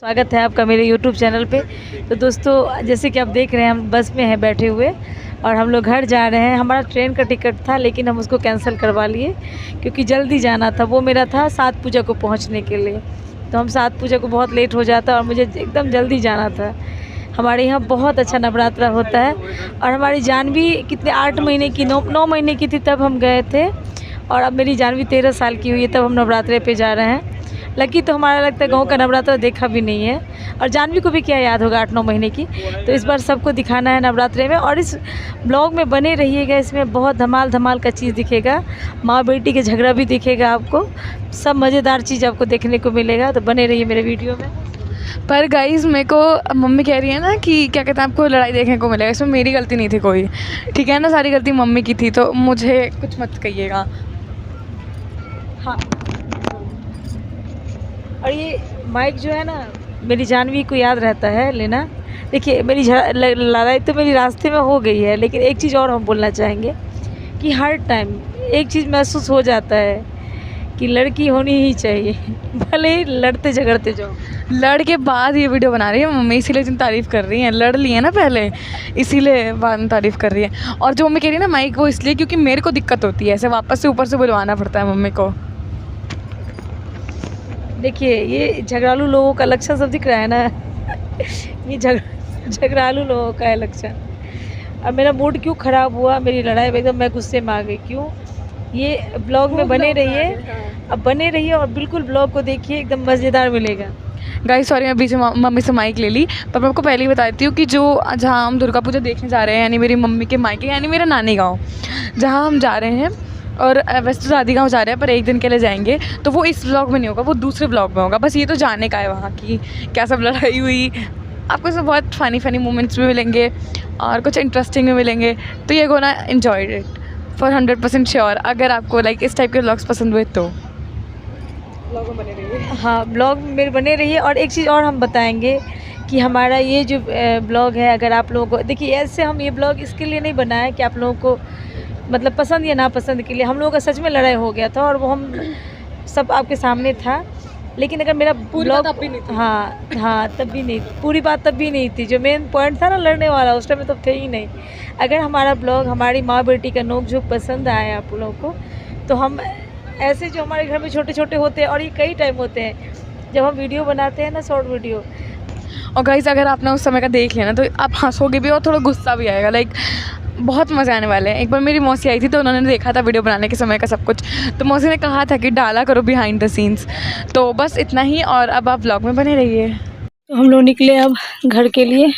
स्वागत है आपका मेरे YouTube चैनल पे। तो दोस्तों, जैसे कि आप देख रहे हैं, हम बस में हैं बैठे हुए और हम लोग घर जा रहे हैं। हमारा ट्रेन का टिकट था लेकिन हम उसको कैंसिल करवा लिए क्योंकि जल्दी जाना था। वो मेरा था सात पूजा को पहुंचने के लिए, तो हम सात पूजा को बहुत लेट हो जाता और मुझे एकदम जल्दी जाना था। हमारे यहाँ बहुत अच्छा नवरात्रा होता है और हमारी जानवी कितने 8 महीने की 9 महीने की थी तब हम गए थे और अब मेरी जानवी 13 साल की हुई है तब हम नवरात्रे पे जा रहे हैं। लकी तो हमारा लगता है गाँव का नवरात्रा देखा भी नहीं है और जानवी को भी क्या याद होगा 8-9 महीने की। तो इस बार सबको दिखाना है नवरात्रे में और इस ब्लॉग में बने रहिएगा। इसमें बहुत धमाल का चीज़ दिखेगा, माँ बेटी के झगड़ा भी दिखेगा आपको, सब मज़ेदार चीज़ आपको देखने को मिलेगा। तो बने रहिए मेरे वीडियो में। पर गाइस, मेरे को मम्मी कह रही है ना कि क्या कहते हैं आपको लड़ाई देखने को मिलेगा। इसमें मेरी गलती नहीं थी कोई, ठीक है ना, सारी गलती मम्मी की थी, तो मुझे कुछ मत कहिएगा। हाँ, और ये माइक जो है ना, मेरी जानवी को याद रहता है लेना। देखिए, मेरी लड़ाई तो मेरी रास्ते में हो गई है, लेकिन एक चीज़ और हम बोलना चाहेंगे कि हर टाइम एक चीज़ महसूस हो जाता है कि लड़की होनी ही चाहिए, भले ही लड़ते झगड़ते जाओ। लड़ के बाद ये वीडियो बना रही है मम्मी, इसीलिए तुम तारीफ़ कर रही हैं। लड़ ली है ना पहले, इसीलिए बाद में तारीफ़ कर रही है। और जो मम्मी कह रही है ना माइक, वो इसलिए क्योंकि मेरे को दिक्कत होती है, ऐसे वापस से ऊपर से बुलवाना पड़ता है मम्मी को। देखिए, ये झगड़ालू लोगों का लक्षण सब दिख रहा है ना ये झगड़ालू लोगों का है लक्षण। और मेरा मूड क्यों ख़राब हुआ, मेरी लड़ाई में एकदम मैं गुस्से में आ गई। क्यों? ये ब्लॉग में बने रहिए, अब बने रहिए और बिल्कुल ब्लॉग को देखिए, एकदम मज़ेदार मिलेगा। गाइस सॉरी, मैं बीच में मम्मी से माइक ले ली, पर मैं आपको पहले ही बता देती हूँ कि जो जहाँ हम दुर्गा पूजा देखने जा रहे हैं, यानी मेरी मम्मी के मायके, यानी मेरा नानी गाँव जहाँ हम जा रहे हैं, और वैसे तो दादी गाँव जा रहे हैं पर एक दिन के लिए जाएंगे, तो वो इस ब्लॉग में नहीं होगा, वो दूसरे ब्लॉग में होगा। बस ये तो जानने का है वहाँ की क्या सब लड़ाई हुई। आपको सब बहुत फ़नी मोमेंट्स भी मिलेंगे और कुछ इंटरेस्टिंग भी मिलेंगे। तो ये gonna enjoy it for 100% sure. अगर आपको लाइक इस टाइप के ब्लॉग्स पसंद हुए तो ब्लॉग में बने रहिए। हाँ, ब्लॉग में बने रहिए। और एक चीज़ और हम बताएंगे कि हमारा ये जो ब्लॉग है, अगर आप लोगों को, देखिए ऐसे हम ये ब्लॉग इसके लिए नहीं बनाए कि आप लोगों को मतलब पसंद या नापसंद के लिए। हम लोगों का सच में लड़ाई हो गया था और वो हम सब आपके सामने था। लेकिन अगर मेरा ब्लॉग तब भी नहीं थी। हाँ तब भी नहीं, पूरी बात तब भी नहीं थी। जो मेन पॉइंट था ना लड़ने वाला, उस टाइम में तो थे ही नहीं। अगर हमारा ब्लॉग, हमारी माँ बेटी का नोक झोंक पसंद आया आप लोगों को, तो हम ऐसे जो हमारे घर में छोटे छोटे होते हैं, और ये कई टाइम होते हैं जब हम वीडियो बनाते हैं ना, शॉर्ट वीडियो। और गाइस, अगर आपने उस समय का देख लिया ना तो आप हंसोगे भी और थोड़ा गुस्सा भी आएगा। लाइक बहुत मज़े आने वाले हैं। एक बार मेरी मौसी आई थी तो उन्होंने देखा था वीडियो बनाने के समय का सब कुछ, तो मौसी ने कहा था कि डाला करो बिहाइंड द सीन्स। तो बस इतना ही, और अब आप व्लॉग में बने रहिए। तो हम लोग निकले अब घर के लिए,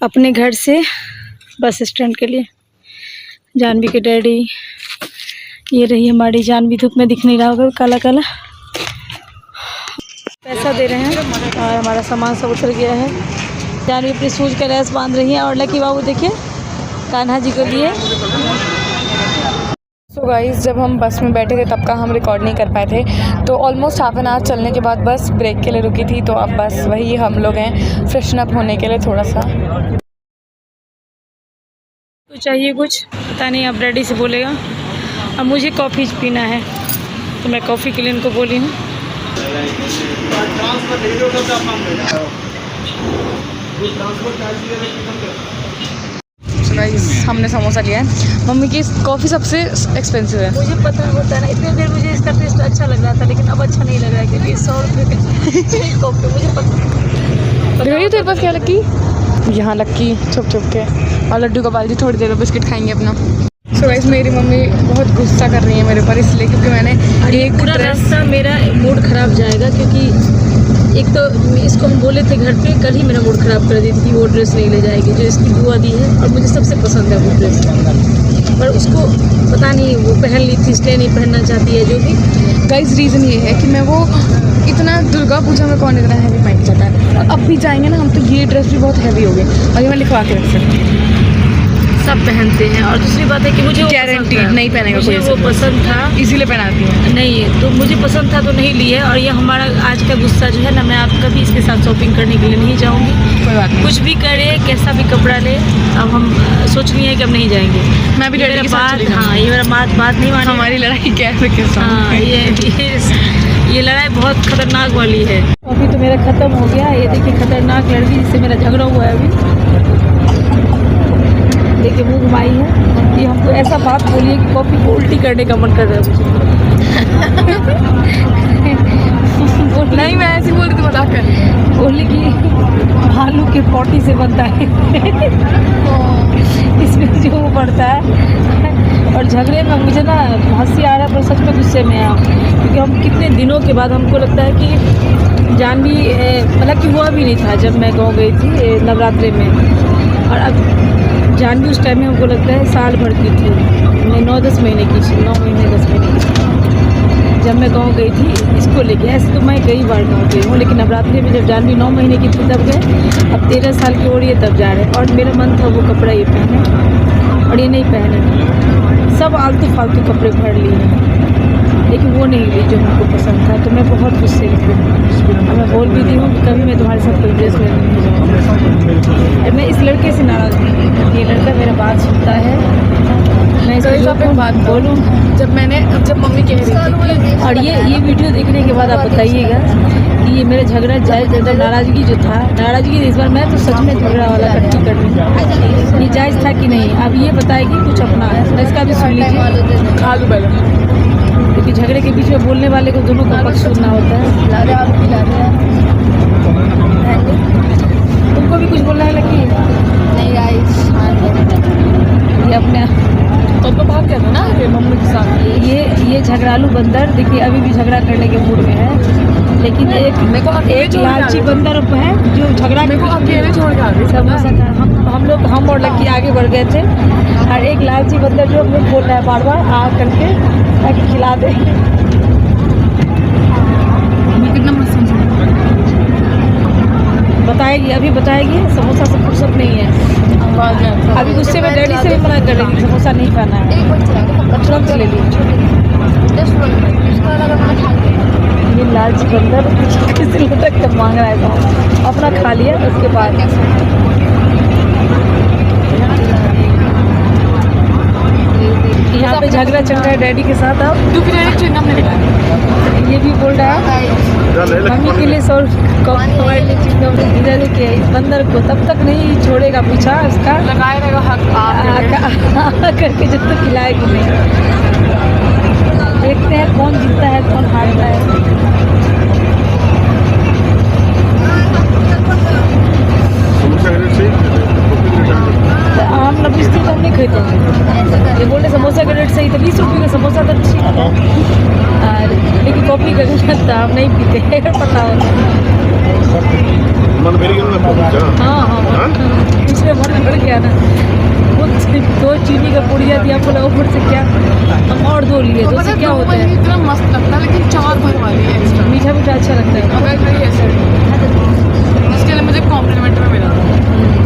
अपने घर से बस स्टैंड के लिए। जानवी के डैडी, ये रही हमारी जानवी, धूप में दिख नहीं रहा होगा, काला काला। पैसा दे रहे हैं और हमारा सामान सब उतर गया है। जानवी अपनी सूज का लेस बांध रही है और लकी बाबू देखिए कान्हा जी को लिए। सो गाइस, जब हम बस में बैठे थे तब का हम रिकॉर्ड नहीं कर पाए थे, तो ऑलमोस्ट हाफ एन आवर चलने के बाद बस ब्रेक के लिए रुकी थी। तो अब बस वही हम लोग हैं फ्रेशन अप होने के लिए थोड़ा सा। तो चाहिए कुछ पता नहीं, अब डैडी से बोलेगा। अब मुझे कॉफ़ी पीना है तो मैं कॉफ़ी के लिए इनको बोली हूँ। गाइस, हमने समोसा लिया है। मम्मी की कॉफ़ी सबसे एक्सपेंसिव है। मुझे पता होता है ना, इतनी देर मुझे इसका टेस्ट अच्छा लग रहा था, लेकिन अब अच्छा नहीं लग रहा है क्योंकि 100 रुपये की कॉफ़ी। मुझे पता रही तेरे पास क्या लक्की, यहाँ लक्की छुप के, और लड्डू का बाल्टी, थोड़ी देर में बिस्किट खाएंगे अपना। सो गाइस, मेरी मम्मी बहुत गुस्सा कर रही है मेरे ऊपर, इसलिए क्योंकि मैंने एक पूरा रास्ता मेरा मूड ख़राब जाएगा। क्योंकि एक तो इसको हम बोले थे घर पे, कल ही मेरा मूड ख़राब कर दी थी कि वो ड्रेस नहीं ले जाएगी जो इसकी बुआ दी है और मुझे सबसे पसंद है वो ड्रेस, पर उसको पता नहीं वो पहन ली थी इसलिए नहीं पहनना चाहती है। जो भी गाइस, रीज़न ये है कि मैं वो इतना दुर्गा पूजा में कौन इतना हैवी पहन जाता है, और अब भी जाएंगे ना हम तो ये ड्रेस भी बहुत हैवी हो गई, और ये मैं लिखवा के रख सकती हूँ। सब पहनते हैं। और दूसरी बात है कि मुझे गारंटी नहीं पहनेगा मुझे वो पसंद था, इसीलिए पहनाती हूँ। नहीं तो मुझे पसंद था तो नहीं ली है। और ये हमारा आज का गुस्सा जो है ना, मैं आप कभी इसके साथ शॉपिंग करने के लिए नहीं जाऊँगी। कोई बात नहीं, कुछ भी करे, कैसा भी कपड़ा ले, अब हम सोच लिए हैं कि अब नहीं जाएंगे। मैं भी लड़की के साथ चली बात, हाँ ये मेरा बात नहीं मानी। हमारी लड़ाई क्या है? हाँ, ये ये लड़ाई बहुत खतरनाक वाली है। अभी तो मेरा ख़त्म हो गया। ये देखिए खतरनाक लड़की जिससे मेरा झगड़ा हुआ है अभी, देखिए मुँह घुमाई है। ये हमको ऐसा बात बोली है कि कॉफ़ी को उल्टी करने का मन कर रहा है मुझे। नहीं, मैं ऐसी बोल रही थी, मजाक कर रही थी। बोली कि भालू के पोटी से बनता है इसमें जो वो पड़ता है। और झगड़े में मुझे ना हंसी आ रहा है, पर सच में गुस्से में है, क्योंकि हम कितने दिनों के बाद हमको लगता है कि जानवी मतलब कि हुआ भी नहीं था जब मैं गाँव गई थी नवरात्रि में। और अब जानवी उस टाइम में हमको लगता है साल भर की थी। मैं 9-10 महीने की थी, 9 महीने 10 महीने की थी जब मैं गाँव गई थी इसको लेके। ऐसे तो मैं कई बार गाँव गई हूँ, लेकिन नवरात्रि में जब जानवी 9 महीने की थी तब गए। अब 13 साल की हो रही है तब जा रहे हैं। और मेरा मन था वो कपड़ा ये पहने, और ये नहीं पहने। सब आलतू फालतू कपड़े भर लिए, लेकिन वो नहीं ली जो हमको पसंद था। तो मैं बहुत गुस्से में थी। मैं बोल भी दी हूँ कि कभी मैं तुम्हारे साथ कोई ड्रेस लेने नहीं जाऊँगी। मैं इस लड़के से नाराज़ नहीं हूँ। ये लड़का मेरा बात सुनता है, मैं इसको एक बात बोलूँ। जब मम्मी कह रही थी, और ये वीडियो देखने के बाद आप बताइएगा कि ये मेरा झगड़ा जायज़, मतलब नाराज़गी जो था, नाराज़गी इस बार मैं तो सच में झगड़ा वाला कट्टी कर लूँ, ये जायज़ था कि नहीं। अब ये बताएगी कुछ अपना, इसका भी सुन लीजिए। खा लूँ पहले, क्योंकि झगड़े के बीच में बोलने वाले को दोनों का पक्ष सुनना होता है। तुमको भी कुछ बोलना है लकी? नहीं गाइस, ये अपने तो भाग गया था ना ये मम्मी के साथ। ये झगड़ालू बंदर देखिए अभी भी झगड़ा करने के मूड में है, लेकिन एक लालची बंदर है जो झगड़ा मेरे को अकेले छोड़ के आ गई। समोसा था, हम और लकी आगे बढ़ गए थे, और एक लालची बंदर जो हमें बोल रहा है बार बार आ करके ताकि खिला दे। कितना मस्त बताएगी, अभी बताएगी। समोसा से फुर्सत नहीं है। अभी गुस्से में डैडी से भी मना कर रही थी समोसा नहीं खाना है, तुरंत ले ली। ये लालची बंदर किसी लटक कर मांग रहा है तो अपना खा लिया। उसके बाद यहाँ पे झगड़ा चल रहा है डैडी के साथ। अब ये भी बोल रहा है मम्मी के लिए 100 इधर देखिए इस बंदर को तब तक नहीं छोड़ेगा पीछा उसका, लगाए रहेगा हक करके जब तक खिलाएगी नहीं। देखते हैं कौन जीतता है कौन हारता है। हम नब्बीस थी तो हम नहीं खरीदते। ये बोले समोसा का रेट सही था, 20 रुपये का समोसा था ठीक था, लेकिन कॉफ़ी का रेट था हम नहीं पीते पता हो। हाँ इसमें मन बढ़ गया ना। वो 2 चीनी का पुड़िया दिया, बोला ऊपर से क्या, हम और 2 लिए। 2 से क्या होता है, इतना मस्त लगता है, लेकिन 4 भर वाली है एक्स्ट्रा। मीठा मीठा अच्छा लगता है। अगर मेरी ऐसे इसके लिए मुझे कॉम्प्लीमेंट में मिला।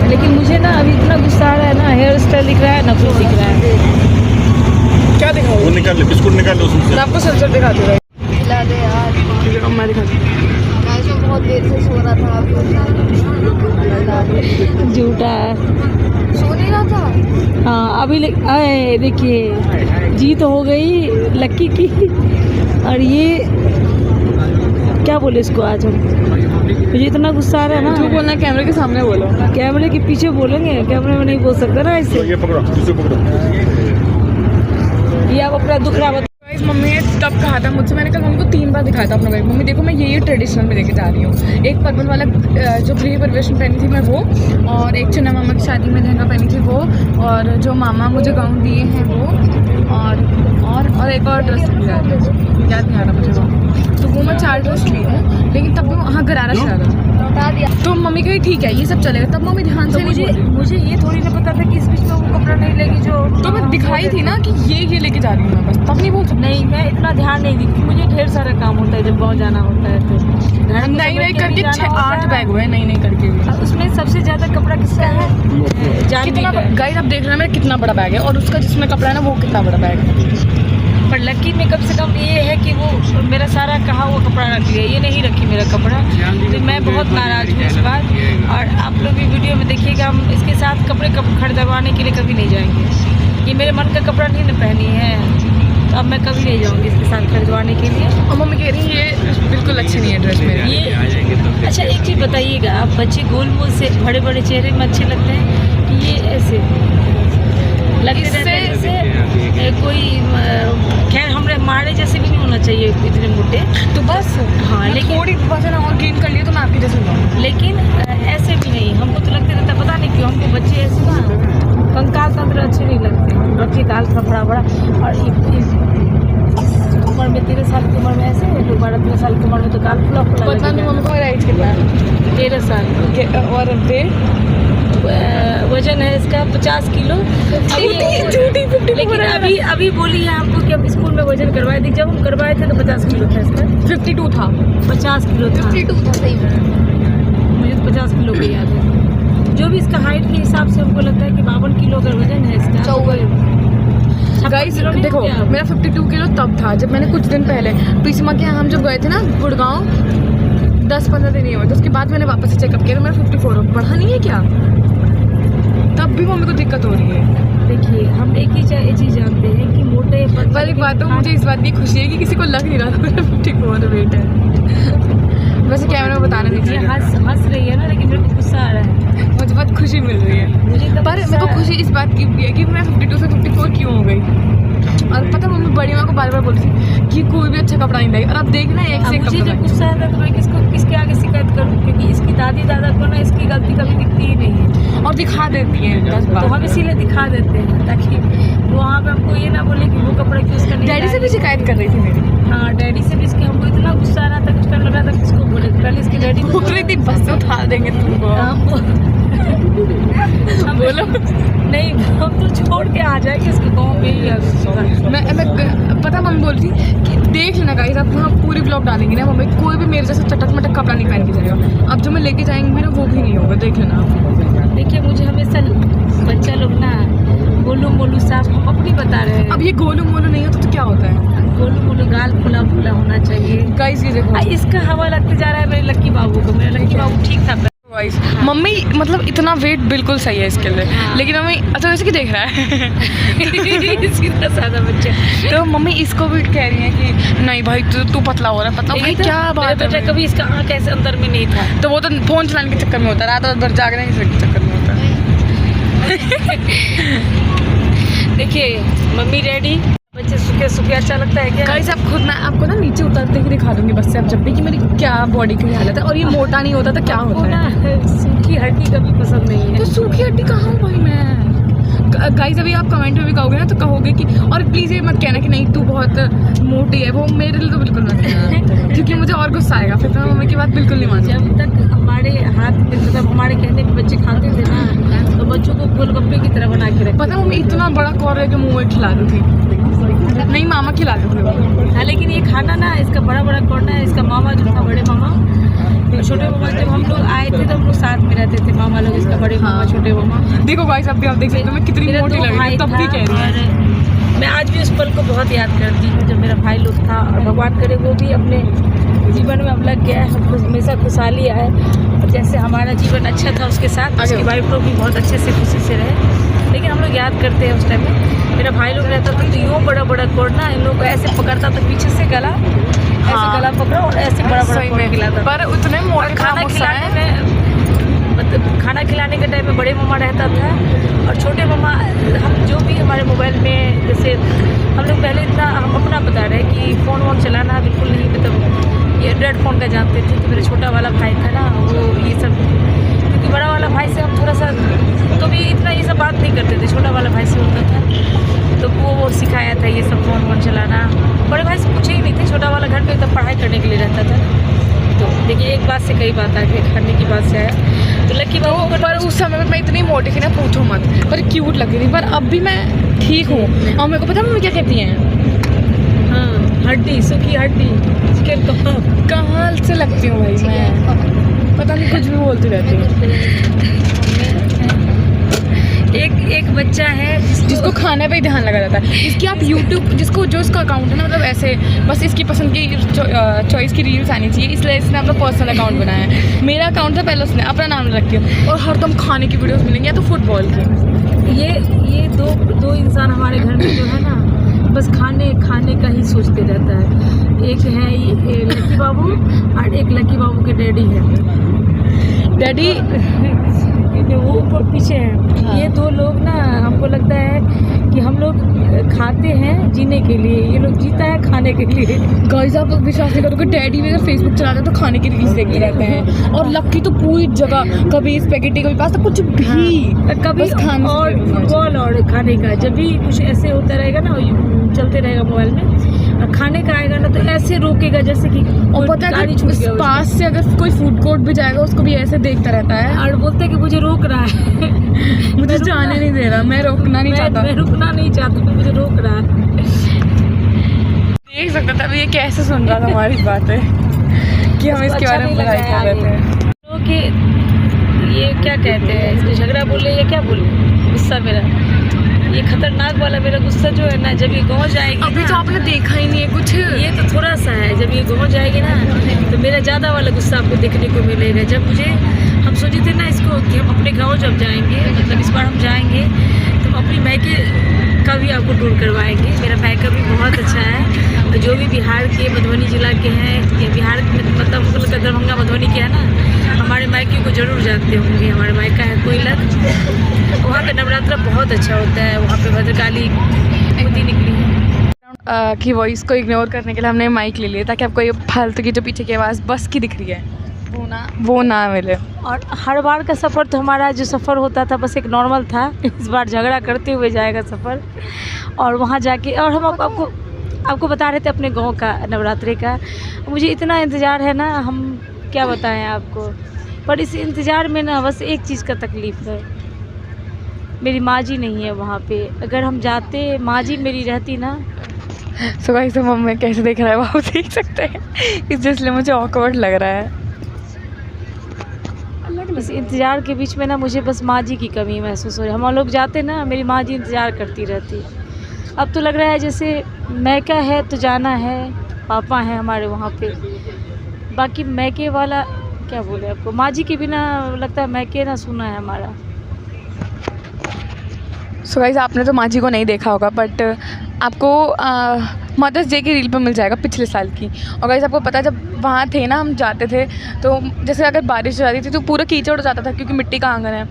लेकिन मुझे ना अभी इतना गुस्सा आ रहा है ना, हेयर स्टाइल दिख रहा है ना कुछ दिख रहा है। क्या दिखाऊँ? वो निकाल ले, बिस्कुट निकाल ले उसमें से। मैं आपको सनसेट दिखा दूँगा। खिला दे यार, ठीक है, मैं दिखा दूँ। गाइस मैं बहुत देर से सो रहा था, अभी झूठा है, सो नहीं रहा था। हाँ अभी देखिए जीत हो गई लक्की की। और ये क्या बोले इसको आज हम, मुझे इतना गुस्सा आ रहा है जो ना। बोलना कैमरे के सामने बोलो, कैमरे के पीछे बोलेंगे, कैमरे में नहीं बोल सकते ना इससे। ये पकड़ो, इसे पकड़ो। ये आप अपना दुख रहा गाइस मम्मी ने तब कहा था मुझसे, मैंने कल मम्मी को 3 बार दिखाया था अपना बैग। मम्मी देखो मैं ये ट्रेडिशनल में लेके जा रही हूँ। एक पर्पल वाला जो गृह प्रवेश में पहनी थी मैं वो, और एक चुना मामा की शादी में लहंगा पहनी थी वो, और जो मामा मुझे गाउन दिए हैं वो, और एक और ड्रेस याद नहीं आ रहा मुझे वो। तो वो मैं 4 ड्रेस ली हूँ, लेकिन तब भी हाँ गरारा शरारा लौटा दिया। तो मम्मी कही ठीक है ये सब चलेगा। तब मम्मी ध्यान से मुझे ये थोड़ी ना पता था कि इस बीच में वो कपड़ा नहीं लेगी जो, तो मैं दिखाई थी ना कि ये लेके जा रही हूँ मैं, बस तब नहीं बोल सकती। नहीं मैं इतना ध्यान नहीं दी क्योंकि मुझे ढेर सारा काम होता है जब गाँव जाना होता है। तो नहीं करके 6-8 बैग हुए, नहीं करके भी। उसमें सबसे ज़्यादा कपड़ा किसका है, जानवी कितना का। गाइस आप देख रहे हैं मेरा कितना बड़ा बैग है, और उसका जिसमें कपड़ा है ना वो कितना बड़ा बैग है। पर लकी में कम से कम ये है कि वो मेरा सारा कहा हुआ कपड़ा रख लिया, ये नहीं रखी मेरा कपड़ा। तो मैं बहुत नाराज़ हूँ इस बार। और आप लोग भी वीडियो में देखिएगा, हम इसके साथ कपड़े खरीदवाने के लिए कभी नहीं जाएंगे। ये मेरे मन का कपड़ा नहीं ना पहनी है, तो अब मैं कभी नहीं जाऊँगी इसके साथ खरीदवाने के लिए। और मम्मी कह रही है ये बिल्कुल अच्छी नहीं है ड्रेस मेरी। ये अच्छा एक चीज़ बताइएगा, आप बच्चे गोल मोल से बड़े बड़े चेहरे में अच्छे लगते हैं कि ये ऐसे लगते रहते हैं जैसे कोई खैर हमारे जैसे भी नहीं होना चाहिए इतने मोटे, तो बस हाँ लेकिन थोड़ी वजन और गेन कर लिए तो मैं आपके जैसे हूँ। लेकिन ऐसे भी नहीं, हमको तो लगते रहता पता नहीं क्यों, हमको बच्चे ऐसे ना कंकाल तंत्र अच्छे नहीं लगते। बच्चे गाल का बड़ा बड़ा और इस उम्र में 13 साल की उम्र में ऐसे 12-13 साल की उम्र में तो गाल खुला खुला पता नहीं मम्मी को मेरा एज कितना है। 13 साल और वेट वजन है इसका 50 किलो। लेकिन अभी बोली है हमको कि अब स्कूल में वजन करवाए थे, जब हम करवाए थे तो 50 किलो था इसका। 52 था, 50 किलो था, 52 था सही में। मुझे तो 50 किलो का याद है। जो भी इसका हाइट के हिसाब से हमको लगता है कि 52 किलो अगर वजन है इसका। 54 गाइस देखो मेरा 52 किलो तब था जब मैंने कुछ दिन पहले पीसीमा के यहाँ हम जब गए थे ना गुड़गांव, 10-15 दिन ही हुए तो उसके बाद मैंने वापस से चेकअप किया तो मेरा 54 हो। बढ़ा नहीं है क्या? तब भी मम्मी को दिक्कत हो रही है। देखिए हम एक ही चीज़ जानते हैं कि मोटे पर एक बात तो मुझे इस बात की खुशी है कि किसी को लग नहीं रहा था मेरा 54 वेट है। वैसे कैमरा में बताना नहीं चाहिए। हंस रही है ना, लेकिन मेरे को गुस्सा आ रहा है। मुझे बहुत खुशी मिल रही है मुझे पर मेरे को खुशी इस बात की भी है कि मैं 52 से 54 क्यों हो गई। और पता मम्मी बड़ी माँ को बार बार बोलती थी कि कोई भी अच्छा कपड़ा नहीं लाएगी और अब देखना एक से एक मुझे कपड़ा जब गुस्सा आता है तो मैं किसके आगे शिकायत करूँ, क्योंकि इसकी दादी दादा को ना इसकी गलती कभी दिखती ही नहीं है और दिखा देती है 10 तो बार। हम इसीलिए दिखा देते हैं ताकि वहाँ पे हमको ये ना बोले कि वो कपड़ा क्यों उसका नहीं डैडी से लाया। भी शिकायत कर रही थी मेरी। हाँ डैडी से भी इसके हमको इतना गुस्सा आ रहा था, कुछ करने लगा था, किसको बोले पहले इसके डैडी को बोल रही थी बस से उठा देंगे तुमको। हम बोलो नहीं, हम तो छोड़ के आ जाएंगे इसके गाँव में ही। मैं पता मम्मी बोल रही थी कि देख लेना गाइस आप वहाँ पूरी ब्लॉग डालेंगे ना मम्मी, कोई भी मेरे जैसा चटक मटक कपड़ा नहीं पहन के जाएगा। अब जो मैं लेके जाएंगी ना वो भी नहीं होगा, देख लेना। देखिए मुझे हमेशा बच्चा लोग ना गोलू मोलू साफ हम अपनी बता रहे हैं। अब ये गोलू मोलू नहीं होता तो क्या होता है? गोलू मोलू गाल खुला खुला होना चाहिए। गाइस ये देखो इसका हवा लगते जा रहा है मेरे लक्की बाबू को। मेरा लक्की बाबू ठीक था गाइस मम्मी मतलब इतना वेट बिल्कुल सही है इसके लिए। लेकिन मम्मी अच्छा वैसे कि देख रहा है सीधा साधा बच्चा। तो मम्मी इसको भी कह रही है कि नहीं भाई तू पतला हो रहा है, पतला भाई क्या बात है। कभी इसका आँख ऐसे अंदर में नहीं था। तो वो तो फोन चलाने के चक्कर में होता है, रात भर जागने के चक्कर में होता है। देखिए मम्मी रेडी, बच्चे सूखे सूखे अच्छा लगता है क्या? गाइस आप खुद मैं आपको ना नीचे उतारते ही दिखा दूंगी बस से अब जब भी कि मेरी क्या बॉडी की हालत है। और ये मोटा नहीं होता तो क्या वो होता ना है? सूखी हड्डी कभी पसंद नहीं है। तो सूखी हड्डी कहाँ हूँ भाई मैं? गाइस अभी आप कमेंट में भी कहोगे ना तो कहोगे कि और प्लीज़ ये मत कहना कि नहीं तू बहुत मोटी है, वो मेरे लिए तो बिल्कुल मत कहना क्योंकि मुझे और गुस्सा आएगा फिर तो मैं मम्मी की बात बिल्कुल नहीं मानती। जब तक हमारे हाथ में मतलब हमारे कहने पे बच्चे खाते थे ना तो बच्चों को गोलगप्पे की तरह बना के रखते। पता मम्मी इतना बड़ा कौर के मुँह में खिला रही थी, नहीं मामा खिला रहे थे। हाँ लेकिन ये खाना ना इसका बड़ा बड़ा कौरना है। इसका मामा जो था बड़े मामा, छोटे मामा, जब हम लोग आए थे तो हम लोग साथ में रहते थे मामा लोग। इसका बड़े मामा छोटे मामा। देखो गाइस अब भी आप देख सकते हो मैं कितनी मेरा मोटी दो लग रही भाई हूँ तब भी था कह रही हूँ। और मैं आज भी उस पल को बहुत याद करती हूँ जब मेरा भाई लोग था। और भगवान करे वो भी अपने जीवन में अब लग गया है, हमको हमेशा खुशहाली आए और जैसे हमारा जीवन अच्छा था उसके साथ उसकी वाइफ लोग भी बहुत अच्छे से खुशी से रहे। लेकिन हम लोग याद करते हैं उस टाइम में मेरा भाई लोग रहता था तो यूँ बड़ा बड़ा कोड़ना इन लोग को ऐसे पकड़ता था पीछे से गला, ऐसे गला पकड़ा और ऐसे बड़ा बड़ा कोड़ खिलाता। पर उतने मोटे खाना खिलाने में मतलब खाना खिलाने के टाइम में बड़े मामा रहता था और छोटे मामा हम जो भी हमारे मोबाइल में जैसे हम लोग पहले इतना हम अपना बता रहे हैं कि फ़ोन वोन चलाना बिल्कुल नहीं, मतलब ये एंड्रॉइड फ़ोन का जानते थे। तो मेरा छोटा वाला भाई था ना वो ये सब, क्योंकि बड़ा वाला भाई से हम थोड़ा सा तो भी इतना ये सब बात नहीं करते थे, छोटा वाला भाई से होता था तो वो सिखाया था ये सब फ़ोन वोन चलाना। बड़े भाई से पूछे ही नहीं थे, छोटा वाला घर पे तब पढ़ाई करने के लिए रहता था। तो देखिए एक बात से कई बात आ गई, खाने की बात से आया तो लकी बाबू को। पर उस समय में मैं इतनी मोटी थी ना पूछो मत, पर क्यूट लग रही थी। पर अब भी मैं ठीक हूँ और मेरे को पता मम्मी क्या कहती हैं? हाँ हड्डी, सूखी हड्डी, चिकन कबाब। कहाँ से लगती हूँ भाई मैं, पता नहीं कुछ भी बोलती रहती हूँ। एक बच्चा है जिसको खाने पे ही ध्यान लगा रहता है। इसकी आप यूट्यूब जिसको जो इसका अकाउंट है ना मतलब ऐसे बस इसकी पसंद की चॉइस की रील्स आनी चाहिए, इसलिए इसने अपना पर्सनल अकाउंट बनाया है। मेरा अकाउंट था पहले उसने अपना नाम रख दिया और हरदम खाने की वीडियोस मिलेंगी या तो फुटबॉल की। ये दो इंसान हमारे घर में जो है ना बस खाने खाने का ही सोचते रहता है। एक है ये लकी बाबू और एक लकी बाबू के डैडी है। डैडी वो ऊपर पीछे हैं। हाँ। ये दो लोग ना हमको लगता है कि हम लोग खाते हैं जीने के लिए, ये लोग जीता है खाने के लिए। गाइस आप विश्वास नहीं करोगे, डैडी भी अगर फेसबुक चलाते हैं तो खाने की रील्स देखते रहते हैं, और लक्की तो पूरी जगह कभी स्पेगेटी कभी पास्ता कुछ भी, कभी बस खाने से और पेट भर फुटबॉल और खाने का जब भी कुछ ऐसे होता रहेगा ना, चलते रहेगा मोबाइल में, और खाने का आएगा ना तो ऐसे रोकेगा जैसे कि और पता है गाड़ी कि छूट गया उसका। पास से अगर कोई फूड कोर्ट भी जाएगा उसको भी ऐसे देखता रहता है, और बोलते हैं कि मुझे रोक रहा है। मुझे जाने नहीं दे रहा, मैं रोकना नहीं चाहता। मैं रुकना नहीं चाहता, मुझे रोक रहा है। देख सकता था अभी ये कैसे सुन रहा था हमारी बातें कि हम इसके बारे में बुराई कर रहे थे। कि ये क्या कहते हैं इसको, झगड़ा बोले या क्या बोले, गुस्सा मेरा ये खतरनाक वाला मेरा गुस्सा जो है ना, जब ये गाँव जाएगी अभी ना, तो आपने देखा ही नहीं है कुछ, ये तो थोड़ा सा है। जब ये गाँव जाएगी ना तो मेरा ज़्यादा वाला गुस्सा आपको देखने को मिलेगा। जब मुझे हम सोचे थे ना इसको कि हम अपने गाँव जब जाएंगे, मतलब इस बार हम जाएंगे तो अपनी मायके का भी आपको टूर करवाएंगे। मेरा मायका भी बहुत अच्छा है, और जो भी बिहार के मधुबनी जिला के हैं या बिहार मतलब दरभंगा मधुबनी के है ना, हमारे मायके को ज़रूर जानते होंगे। हमारे मायका है कोयलर, वहाँ का नवरात्रा बहुत अच्छा होता है। वहाँ पे भद्रकाली खुदी निकली है। कि वॉइस को इग्नोर करने के लिए हमने माइक ले लिया ताकि आपको ये फालतू की जो पीछे की आवाज़ बस की दिख रही है वो ना मिले। और हर बार का सफ़र तो हमारा जो सफ़र होता था बस एक नॉर्मल था। इस बार झगड़ा करते हुए जाएगा सफ़र, और वहाँ जाके और हम आपको बता रहे थे अपने गांव का नवरात्रि का। मुझे इतना इंतज़ार है ना, हम क्या बताएं आपको, पर इस इंतज़ार में ना बस एक चीज़ का तकलीफ़ है, मेरी माँ जी नहीं है वहाँ पे। अगर हम जाते, माँ जी मेरी रहती ना। सो गाइस मम्मी कैसे देख रहा है वो आप देख सकते हैं, इसलिए मुझे ऑकवर्ड लग रहा है। इस इंतज़ार के बीच में ना मुझे बस माँ जी की कमी महसूस हो रही है। हम लोग जाते ना, मेरी माँ जी इंतज़ार करती रहती। अब तो लग रहा है जैसे मैका है तो जाना है, पापा हैं हमारे वहाँ पे, बाकी मैके वाला क्या बोले आपको, माँ जी के बिना लगता है मैके ना सुना है हमारा। सो गाइस आपने तो माँ जी को नहीं देखा होगा, बट आपको मदर्स डे की रील पे मिल जाएगा पिछले साल की। और गाइस आपको पता है जब वहाँ थे ना, हम जाते थे तो जैसे अगर बारिश हो जाती थी तो पूरा कीचड़ हो जाता था, क्योंकि मिट्टी का आंगन है।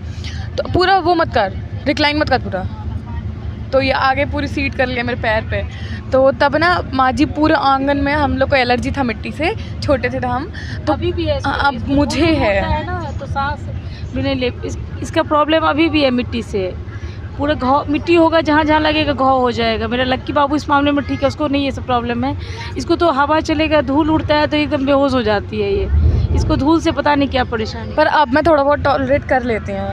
तो पूरा वो मत कर, रिक्लाइन मत कर पूरा, तो ये आगे पूरी सीट कर लिया मेरे पैर पे। तो तब ना माँ जी पूरे आंगन में, हम लोग को एलर्जी था मिट्टी से, छोटे थे हम तो। अभी भी है अब मुझे है ना तो सांस भी नहीं ले, इसका प्रॉब्लम अभी भी है मिट्टी से। पूरा घाव मिट्टी होगा, जहाँ जहाँ लगेगा घाव हो जाएगा। मेरा लक्की बाबू इस मामले में ठीक है, उसको नहीं ये सब प्रॉब्लम है। इसको तो हवा चलेगा, धूल उड़ता है तो एकदम बेहोश हो जाती है ये। इसको धूल से पता नहीं क्या परेशानी। पर अब मैं थोड़ा बहुत टॉलरेट कर लेती हूँ।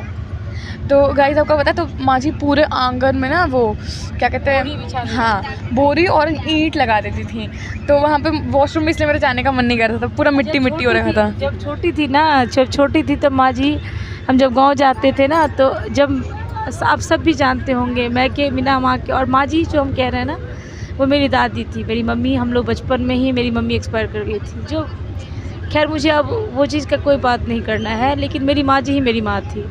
तो गाइस आपको पता है, तो माँ जी पूरे आंगन में ना वो क्या कहते हैं, हाँ बोरी और ईंट लगा देती थी। तो वहाँ पे वॉशरूम में इसलिए मेरा जाने का मन नहीं कर रहा था, पूरा मिट्टी मिट्टी हो रहा था। जब छोटी थी ना, जब छोटी थी तो माँ जी, हम जब गाँव जाते थे ना, तो जब आप सब भी जानते होंगे मैं के मीना माँ के, और माँ जी जो हम कह रहे हैं ना, वो मेरी दादी थी, मेरी मम्मी। हम लोग बचपन में ही मेरी मम्मी एक्सपायर कर गई थी। जो खैर मुझे अब वो चीज़ का कोई बात नहीं करना है, लेकिन मेरी माँ जी ही मेरी माँ थी।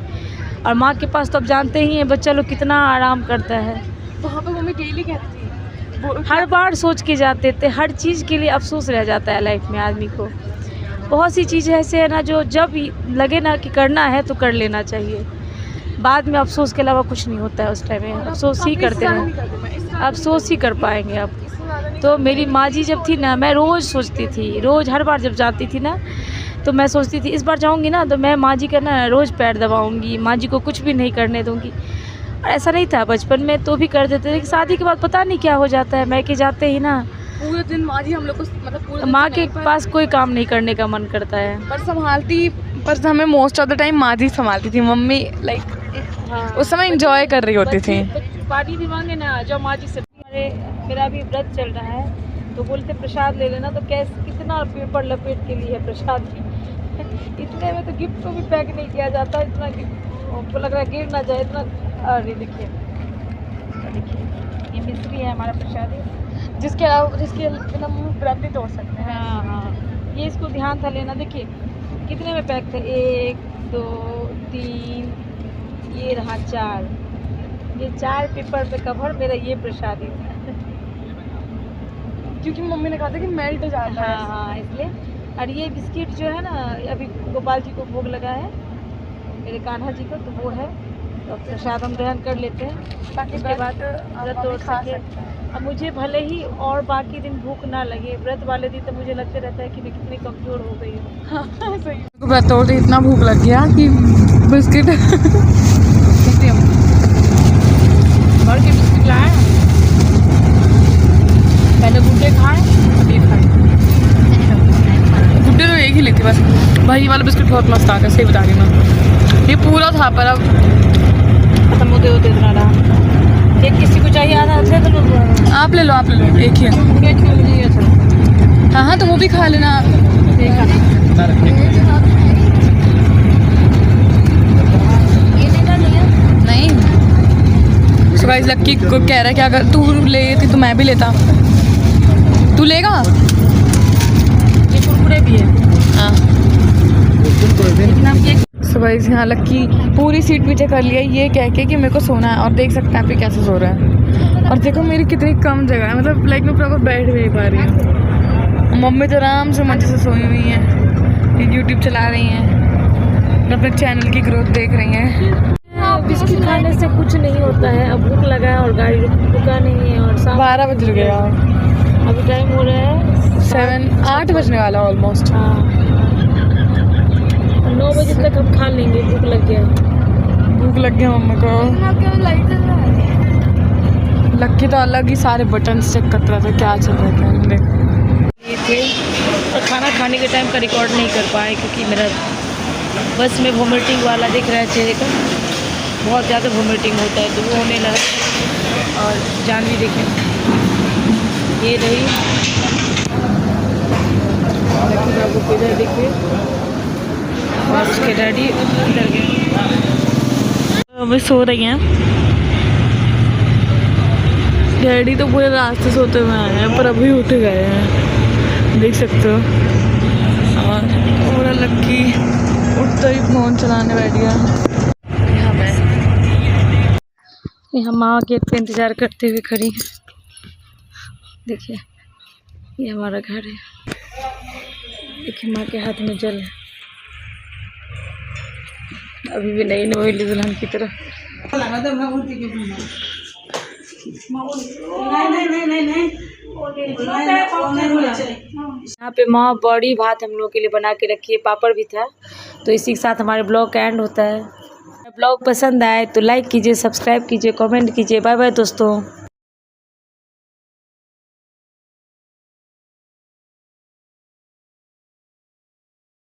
और माँ के पास तो अब जानते ही हैं बच्चा लोग कितना आराम करता है। वहाँ पे मम्मी डेली कहती थी, हर बार सोच के जाते थे, हर चीज़ के लिए अफसोस रह जाता है लाइफ में आदमी को। बहुत सी चीज़ें ऐसे है ना जो जब लगे ना कि करना है तो कर लेना चाहिए, बाद में अफसोस के अलावा कुछ नहीं होता है। उस टाइम में अफसोस ही करते रहें, अफसोस ही कर पाएंगे आप। तो मेरी माँ जी जब थी ना, मैं रोज़ सोचती थी, रोज़ हर बार जब जाती थी ना तो मैं सोचती थी इस बार जाऊँगी ना तो मैं माँ जी का ना रोज़ पैर दबाऊँगी, माँ जी को कुछ भी नहीं करने दूँगी। और ऐसा नहीं था बचपन में तो भी कर देते थे, शादी के बाद पता नहीं क्या हो जाता है, मैके जाते ही ना पूरे दिन माँ जी हम लोग को मतलब पूरे माँ के पास कोई काम नहीं करने का मन करता है। पर संभालती, पर हमें मोस्ट ऑफ द टाइम माँ जी संभालती थी। मम्मी लाइक उस समय एंजॉय कर रही होती थी। पानी भी मांगे ना जो माँ जी से। मेरा अभी व्रत चल रहा है तो बोलते प्रसाद ले लेना, तो कैसे कितना पेपर लपेट के लिए प्रसाद इतने में तो गिफ्ट को भी पैक नहीं किया जाता, इतना हमको लग रहा है गिर ना जाए इतना। अरे देखिए ये मिश्री है हमारा प्रसादी, जिसके अलावा जिसके बिना हम व्रत नहीं तोड़ सकते हैं। हाँ हाँ, ये इसको ध्यान था लेना। देखिए कितने में पैक थे, 1 2 3, ये रहा 4, ये 4 पेपर पे कवर मेरा ये प्रसादी था। क्योंकि मम्मी ने कहा था कि मेल्ट हो जाता है। हाँ हाँ, इसलिए। और ये बिस्किट जो है ना, अभी गोपाल जी को भोग लगा है, मेरे कान्हा जी को, तो वो है, तो अब प्रसाद हम ग्रहण कर लेते हैं, ताकि उसके बाद व्रत तोड़ खा सके। सकते हैं। अब मुझे भले ही और बाकी दिन भूख ना लगे, व्रत वाले दिन तो मुझे लगता रहता है कि मैं कितनी कमज़ोर हो गई हूँ। हाँ सही। तो व्रत तोड़ते इतना भूख लग गया कि बिस्किट भर के बिस्किट लाए, पहले गुड्डे खाए, अब ये खाए। गुड्डे तो एक ही ली थी बस। भाई ये वाला बिस्किट बहुत मस्त आता है, सही बता रही हूँ मैं। ये पूरा था पर अब खत्म होते होते इतना रहा। एक किसी को चाहिए आधा अच्छे तो लोग आप ले लो, आप ले लो, एक ही है। मुझे ये अच्छा लगता हाँ हाँ, तो वो भी खा लेना आप। है। ये खाना ये लेना नहीं है। नहीं, सो गाइस लक्की को कह रहा है कि अगर तू लेती तो मैं भी लेता। तू लेगा? ये कुरकुरे भी है। हाँ। लेकिन हम ये सो गाइस यहाँ लक्की पूरी सीट पीछे कर लिया ये कह के कि मेरे को सोना है, और देख सकते हैं आप ये कैसे सो रहा है। और देखो मेरी कितनी कम जगह है, मतलब लाइक मैं प्रॉपर बैठ भी नहीं पा रही हूँ। मम्मी तो आराम से मजे से सोई हुई हैं, ये यूट्यूब चला रही हैं, अपने चैनल की ग्रोथ देख रही हैं। बिस्किट खाने से कुछ नहीं होता है। अब भूख लगा है और गाड़ी रुका नहीं है, और शाम 12 बज गया, अभी टाइम हो रहा है 8 बजने वाला ऑलमोस्ट। हाँ, 9 बजे तक हम खा लेंगे, भूख लग गया। भूख लग गया मम्मी को। लक्की तो अलग ही सारे बटन चेक कर रहा था क्या चल रहा है क्या नहीं। ये थे, और खाना खाने के टाइम का रिकॉर्ड नहीं कर पाए क्योंकि मेरा बस में वोमिटिंग वाला दिख रहा है चेहरे का, बहुत ज़्यादा वोमिटिंग होता है, तो वो होने लगा। और जानवी देखें, ये रही लक्की बाबू को इधर देखिए, और उसके डैडी इधर गए, अभी सो रही हैं। डैडी तो पूरे रास्ते सोते हुए आए हैं पर अभी उठ गए हैं, देख सकते हो। और पूरा लक्की उठते ही फ़ोन चलाने बैठ गया। यहाँ मैं यहाँ माँ गेट पे इंतज़ार करते हुए खड़ी है। देखिए ये हमारा घर है, देखिए माँ के हाथ में जल है, अभी भी नई नवेली दुल्हन की तरह। यहाँ पे माँ बड़ी भात हम लोग के लिए बना के रखी है, पापड़ भी था। तो इसी के साथ हमारे ब्लॉग का एंड होता है। ब्लॉग पसंद आए तो लाइक कीजिए, सब्सक्राइब कीजिए, कमेंट कीजिए। बाय बाय दोस्तों।